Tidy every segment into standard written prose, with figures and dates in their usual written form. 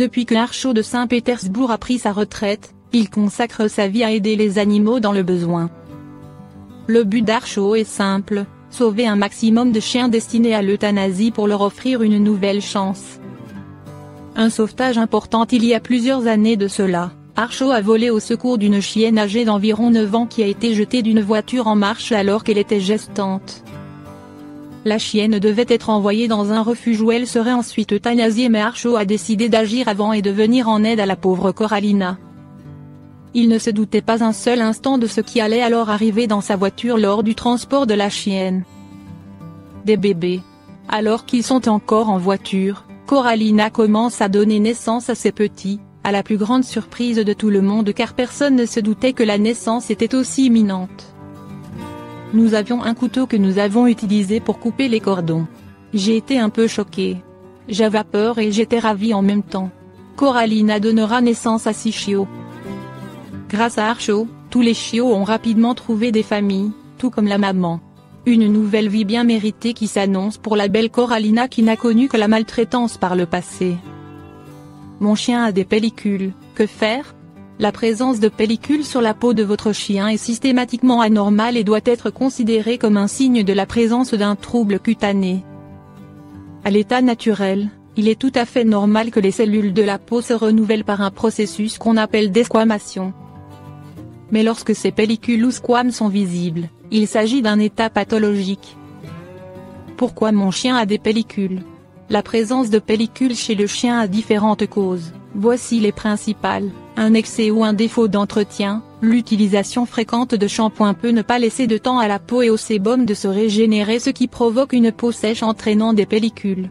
Depuis que Archaud de Saint-Pétersbourg a pris sa retraite, il consacre sa vie à aider les animaux dans le besoin. Le but d'Archaud est simple, sauver un maximum de chiens destinés à l'euthanasie pour leur offrir une nouvelle chance. Un sauvetage important il y a plusieurs années de cela. Archaud a volé au secours d'une chienne âgée d'environ 9 ans qui a été jetée d'une voiture en marche alors qu'elle était gestante. La chienne devait être envoyée dans un refuge où elle serait ensuite euthanasiée, mais Archaud a décidé d'agir avant et de venir en aide à la pauvre Corallina. Il ne se doutait pas un seul instant de ce qui allait alors arriver dans sa voiture lors du transport de la chienne. Des bébés. Alors qu'ils sont encore en voiture, Corallina commence à donner naissance à ses petits, à la plus grande surprise de tout le monde car personne ne se doutait que la naissance était aussi imminente. Nous avions un couteau que nous avons utilisé pour couper les cordons. J'ai été un peu choquée. J'avais peur et j'étais ravie en même temps. Corallina donnera naissance à 6 chiots. Grâce à Archaud, tous les chiots ont rapidement trouvé des familles, tout comme la maman. Une nouvelle vie bien méritée qui s'annonce pour la belle Corallina qui n'a connu que la maltraitance par le passé. Mon chien a des pellicules, que faire? La présence de pellicules sur la peau de votre chien est systématiquement anormale et doit être considérée comme un signe de la présence d'un trouble cutané. À l'état naturel, il est tout à fait normal que les cellules de la peau se renouvellent par un processus qu'on appelle desquamation. Mais lorsque ces pellicules ou squames sont visibles, il s'agit d'un état pathologique. Pourquoi mon chien a des pellicules? La présence de pellicules chez le chien a différentes causes, voici les principales: un excès ou un défaut d'entretien, l'utilisation fréquente de shampoing peut ne pas laisser de temps à la peau et au sébum de se régénérer, ce qui provoque une peau sèche entraînant des pellicules.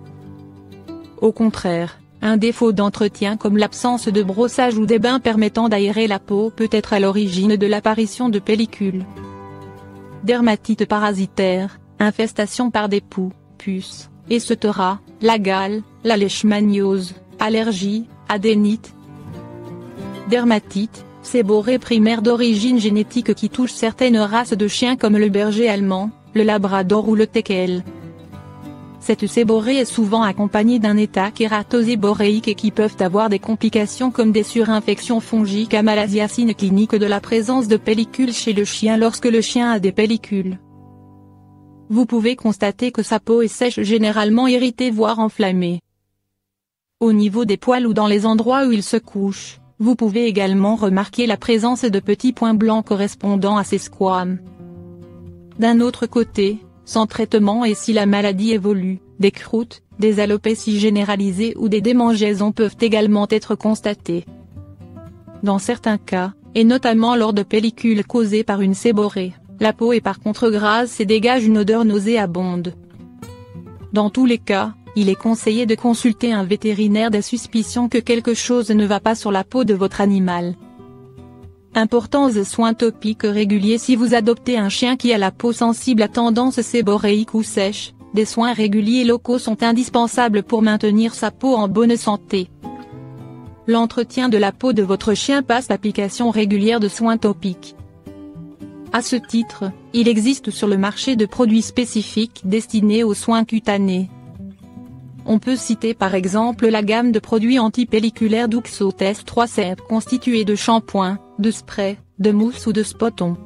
Au contraire, un défaut d'entretien comme l'absence de brossage ou des bains permettant d'aérer la peau peut être à l'origine de l'apparition de pellicules. Dermatite parasitaire, infestation par des poux, puces, etc., la gale, la leishmaniose, allergie, adénite. Dermatite, séborrhée primaire d'origine génétique qui touche certaines races de chiens comme le berger allemand, le labrador ou le teckel. Cette séborrhée est souvent accompagnée d'un état kératosébòréique et qui peuvent avoir des complications comme des surinfections fongiques à malasiacine clinique de la présence de pellicules chez le chien lorsque le chien a des pellicules. Vous pouvez constater que sa peau est sèche, généralement irritée voire enflammée. Au niveau des poils ou dans les endroits où il se couche, vous pouvez également remarquer la présence de petits points blancs correspondant à ces squames. D'un autre côté, sans traitement et si la maladie évolue, des croûtes, des alopécies généralisées ou des démangeaisons peuvent également être constatées. Dans certains cas, et notamment lors de pellicules causées par une séborrhée, la peau est par contre grasse et dégage une odeur nauséabonde. Dans tous les cas, il est conseillé de consulter un vétérinaire dès suspicion que quelque chose ne va pas sur la peau de votre animal. Importance de soins topiques réguliers. Si vous adoptez un chien qui a la peau sensible à tendance séborréique ou sèche, des soins réguliers locaux sont indispensables pour maintenir sa peau en bonne santé. L'entretien de la peau de votre chien passe l'application régulière de soins topiques. À ce titre, il existe sur le marché de produits spécifiques destinés aux soins cutanés. On peut citer par exemple la gamme de produits antipelliculaires Duxotest 3 constituée de shampoing, de spray, de mousse ou de spotons.